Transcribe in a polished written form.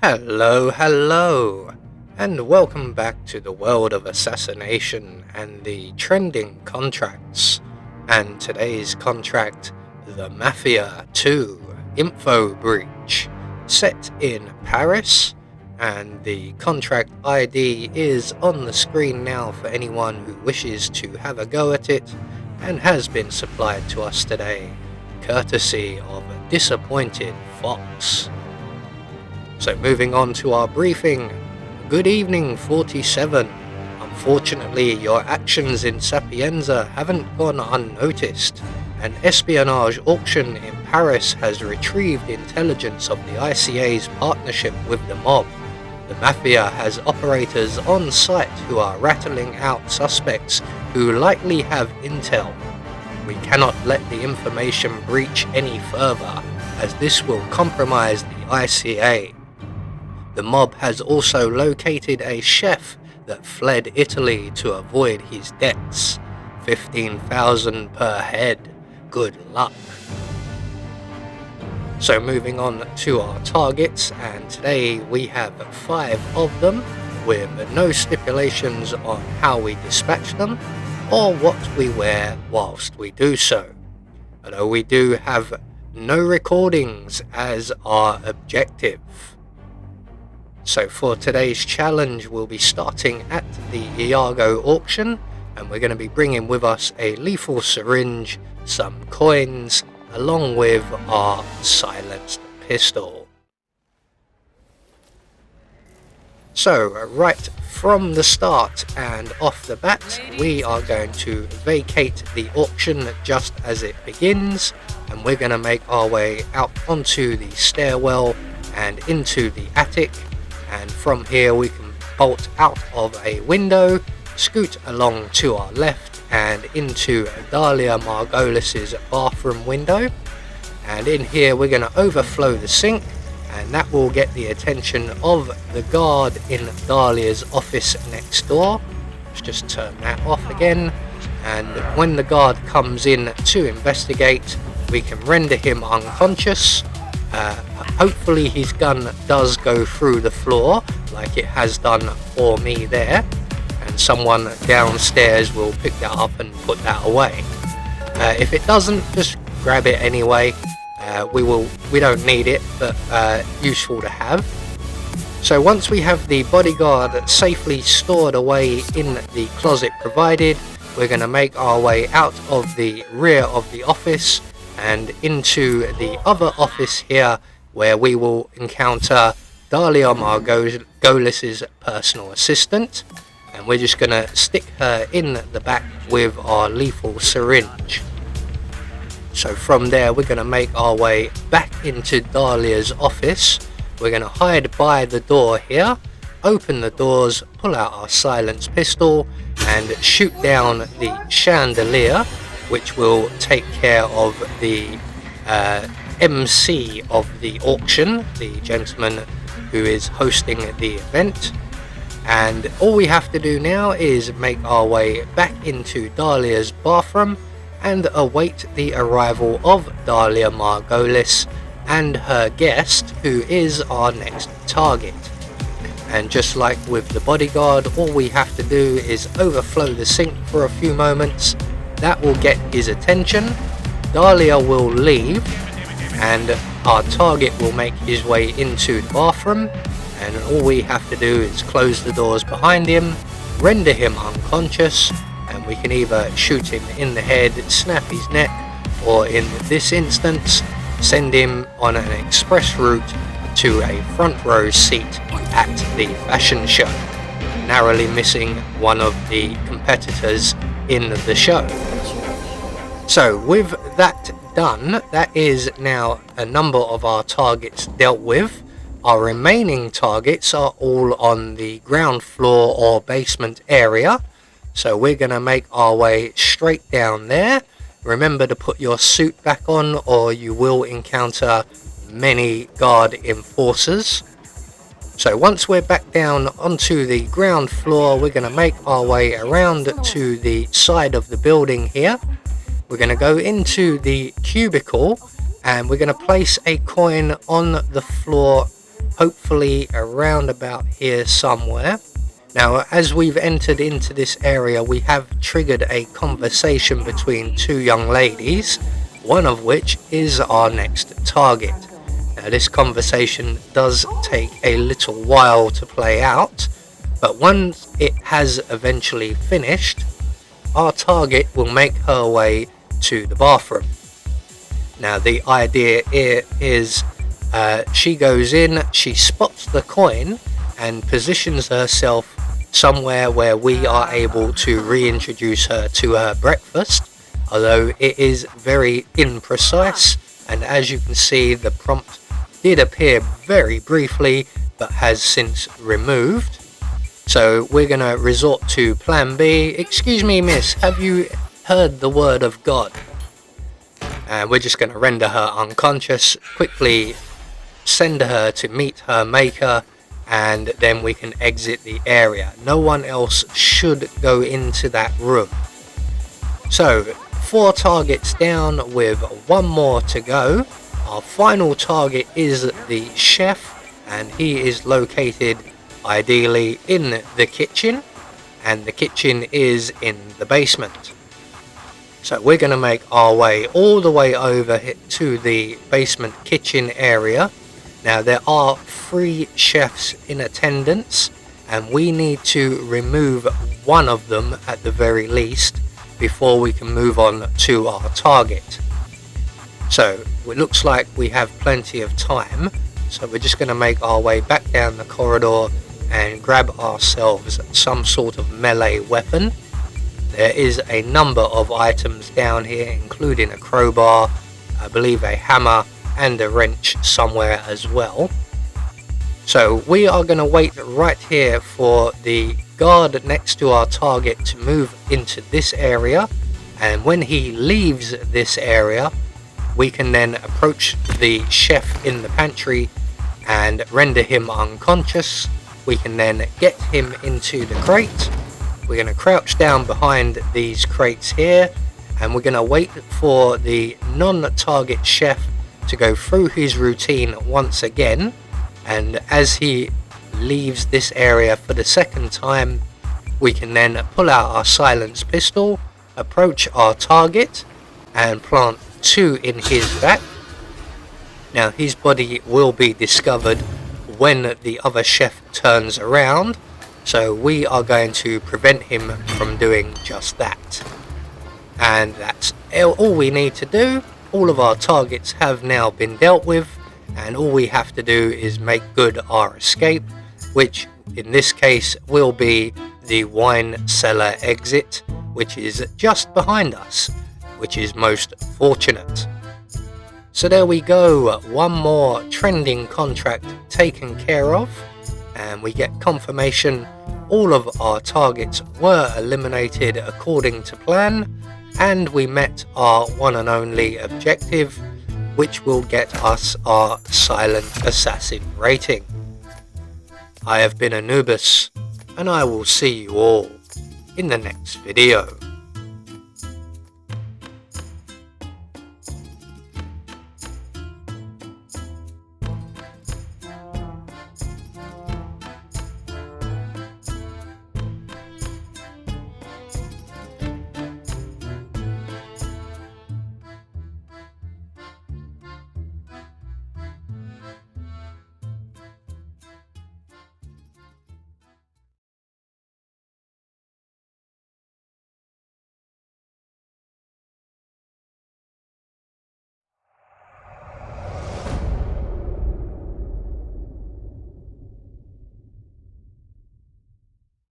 Hello, and welcome back to the world of assassination and the trending contracts. And today's contract, the Mafia 2 Info Breach, set in Paris, and the contract ID is on the screen now for anyone who wishes to have a go at it, and has been supplied to us today, courtesy of Disappointed Fox. So moving on to our briefing. Good evening 47. Unfortunately, your actions in Sapienza haven't gone unnoticed. An espionage auction in Paris has retrieved intelligence of the ICA's partnership with the mob. The Mafia has operators on site who are rattling out suspects who likely have intel. We cannot let the information breach any further, as this will compromise the ICA. The mob has also located a chef that fled Italy to avoid his debts. 15,000 per head. Good luck. So moving on to our targets, and today we have 5 of them, with no stipulations on how we dispatch them or what we wear whilst we do so. Although we do have no recordings as our objective. So for today's challenge, we'll be starting at the Iago auction, and we're going to be bringing with us a lethal syringe, some coins, along with our silenced pistol. So right from the start and off the bat, we are going to vacate the auction just as it begins, and we're going to make our way out onto the stairwell and into the attic. And from here we can bolt out of a window, scoot along to our left and into Dalia Margolis's bathroom window. And in here we're going to overflow the sink, and that will get the attention of the guard in Dalia's office next door. Let's just turn that off again. And when the guard comes in to investigate, we can render him unconscious. Hopefully his gun does go through the floor like it has done for me there, and someone downstairs will pick that up and put that away. If it doesn't, just grab it anyway. We don't need it, but useful to have. So once we have the bodyguard safely stored away in the closet provided, we're going to make our way out of the rear of the office and into the other office here, where we will encounter Dalia Margolis's personal assistant, and we're just going to stick her in the back with our lethal syringe. So from there we're going to make our way back into Dalia's office. We're going to hide by the door here, open the doors, pull out our silenced pistol and shoot down the chandelier, which will take care of the MC of the auction, the gentleman who is hosting the event. And all we have to do now is make our way back into Dalia's bathroom and await the arrival of Dalia Margolis and her guest, who is our next target. And just like with the bodyguard, all we have to do is overflow the sink for a few moments. That will get his attention. Dalia will leave, and our target will make his way into the bathroom, and all we have to do is close the doors behind him, render him unconscious, and we can either shoot him in the head, snap his neck, or in this instance send him on an express route to a front row seat at the fashion show, narrowly missing one of the competitors in the show. So with that done, that is now a number of our targets dealt with. Our remaining targets are all on the ground floor or basement area, so we're going to make our way straight down there. Remember to put your suit back on, or you will encounter many guard enforcers. So once we're back down onto the ground floor, we're going to make our way around to the side of the building here. We're going to go into the cubicle, and we're going to place a coin on the floor hopefully around about here somewhere. Now, as we've entered into this area, we have triggered a conversation between two young ladies, one of which is our next target. Now, this conversation does take a little while to play out, but once it has eventually finished, our target will make her way to the bathroom. Now, the idea here is she goes in, she spots the coin and positions herself somewhere where we are able to reintroduce her to her breakfast, although it is very imprecise, and as you can see, the prompt did appear very briefly but has since removed. So we're going to resort to plan B. Excuse me, miss, have you heard the word of God? And we're just going to render her unconscious, quickly send her to meet her maker, and then we can exit the area. No one else should go into that room. So 4 targets down with 1 more to go. Our final target is the chef, and he is located ideally in the kitchen, and the kitchen is in the basement. So we're going to make our way all the way over to the basement kitchen area. Now, there are 3 chefs in attendance, and we need to remove one of them at the very least before we can move on to our target. So it looks like we have plenty of time, so we're just going to make our way back down the corridor and grab ourselves some sort of melee weapon. There is a number of items down here, including a crowbar, I believe a hammer, and a wrench somewhere as well. So we are going to wait right here for the guard next to our target to move into this area, and when he leaves this area, we can then approach the chef in the pantry and render him unconscious. We can then get him into the crate. We're going to crouch down behind these crates here, and we're going to wait for the non-target chef to go through his routine once again, and as he leaves this area for the second time, we can then pull out our silenced pistol, approach our target, and plant 2 in his back. Now, his body will be discovered when the other chef turns around, so we are going to prevent him from doing just that. And that's all we need to do. All of our targets have now been dealt with, and all we have to do is make good our escape, which in this case will be the wine cellar exit, which is just behind us, which is most fortunate. So there we go, 1 more trending contract taken care of, and we get confirmation all of our targets were eliminated according to plan, and we met our one and only objective, which will get us our silent assassin rating. I have been Anubis, and I will see you all in the next video.